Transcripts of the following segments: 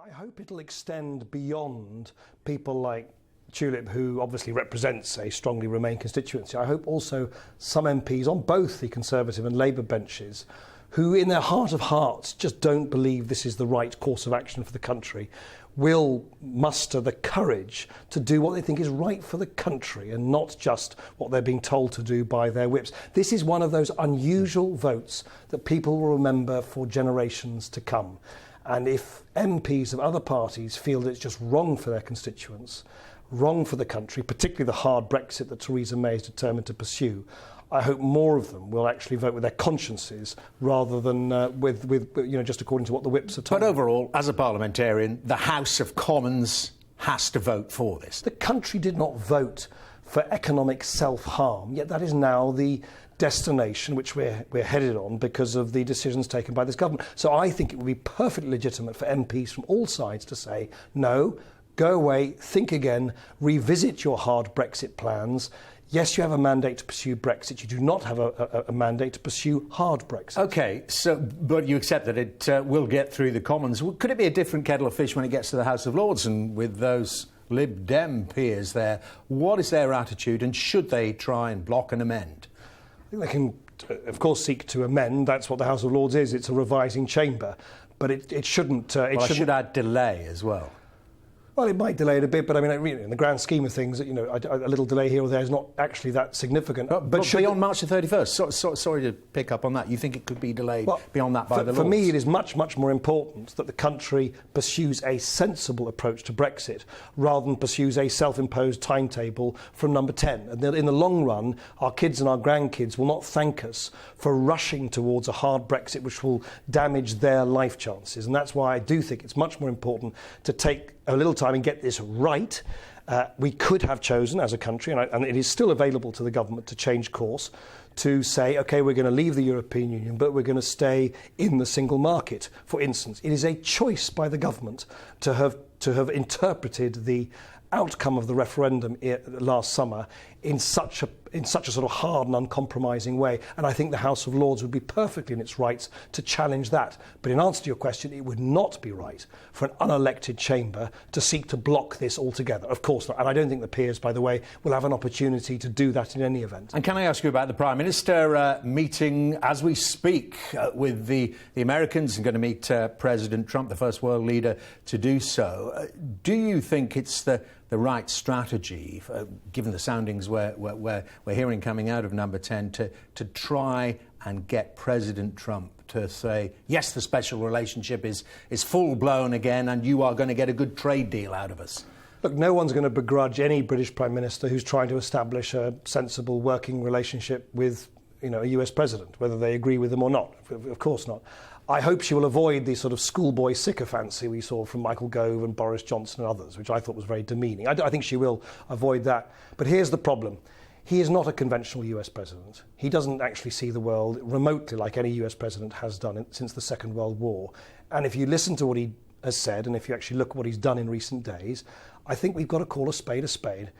I hope it'll extend beyond people like Tulip, who obviously represents a strongly Remain constituency. I hope also some MPs on both the Conservative and Labour benches who in their heart of hearts just don't believe this is the right course of action for the country will muster the courage to do what they think is right for the country and not just what they're being told to do by their whips. This is one of those unusual votes that people will remember for generations to come. And if MPs of other parties feel that it's just wrong for their constituents, wrong for the country, particularly the hard Brexit that Theresa May is determined to pursue, I hope more of them will actually vote with their consciences rather than with just according to what the whips are told. But overall, as a parliamentarian, the House of Commons has to vote for this. The country did not vote for economic self-harm, yet that is now the destination which we're headed on because of the decisions taken by this government. So I think it would be perfectly legitimate for MPs from all sides to say, no, go away, think again, revisit your hard Brexit plans. Yes, you have a mandate to pursue Brexit. You do not have a mandate to pursue hard Brexit. OK, but you accept that it will get through the Commons. Could it be a different kettle of fish when it gets to the House of Lords and with those LibDem peers there? What is their attitude and should they try and block and amend? I think they can, of course, seek to amend. That's what the House of Lords is. It's a revising chamber. But it shouldn't... I should add delay as well. Well, it might delay it a bit, but I mean, in the grand scheme of things, a little delay here or there is not actually that significant. But beyond March the 31st, sorry to pick up on that, you think it could be delayed beyond that by the Lords? For me, it is much, much more important that the country pursues a sensible approach to Brexit rather than pursues a self-imposed timetable from number 10. And in the long run, our kids and our grandkids will not thank us for rushing towards a hard Brexit which will damage their life chances. And that's why I do think it's much more important to take a little time and get this right. We could have chosen as a country, and it is still available to the government to change course, to say, OK, we're going to leave the European Union, but we're going to stay in the single market, for instance. It is a choice by the government to have interpreted the outcome of the referendum last summer in such a sort of hard and uncompromising way. And I think the House of Lords would be perfectly in its rights to challenge that. But in answer to your question, it would not be right for an unelected chamber to seek to block this altogether. Of course not. And I don't think the peers, by the way, will have an opportunity to do that in any event. And can I ask you about the Prime Minister meeting as we speak with the Americans and going to meet President Trump, the first world leader to do so. Do you think it's the right strategy, given the soundings we're hearing coming out of number 10, to try and get President Trump to say, yes, the special relationship is full-blown again and you are going to get a good trade deal out of us? Look, no one's going to begrudge any British Prime Minister who's trying to establish a sensible working relationship with a US president, whether they agree with him or not. Of course not. I hope she will avoid the sort of schoolboy sycophancy we saw from Michael Gove and Boris Johnson and others, which I thought was very demeaning. I think she will avoid that. But here's the problem. He is not a conventional US president. He doesn't actually see the world remotely like any US president has done since the Second World War. And if you listen to what he has said, and if you actually look at what he's done in recent days, I think we've got to call a spade a spade.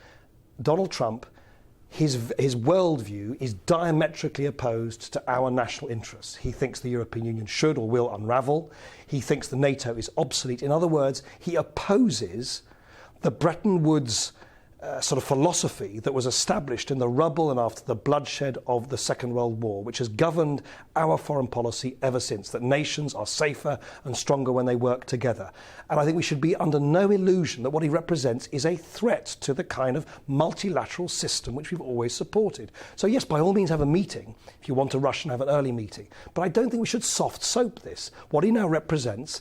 Donald Trump, his worldview is diametrically opposed to our national interests. He thinks the European Union should or will unravel. He thinks the NATO is obsolete. In other words, he opposes the Bretton Woods sort of philosophy that was established in the rubble and after the bloodshed of the Second World War, which has governed our foreign policy ever since, that nations are safer and stronger when they work together. And I think we should be under no illusion that what he represents is a threat to the kind of multilateral system which we've always supported. So yes, by all means have a meeting if you want to rush and have an early meeting. But I don't think we should soft soap this. What he now represents,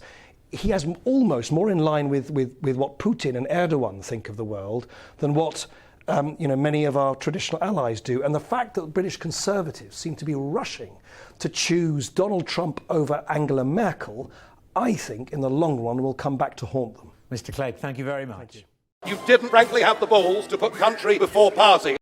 he has almost more in line with what Putin and Erdogan think of the world than what many of our traditional allies do. And the fact that British Conservatives seem to be rushing to choose Donald Trump over Angela Merkel, I think in the long run will come back to haunt them. Mr. Clegg, thank you very much. You didn't frankly have the balls to put country before party.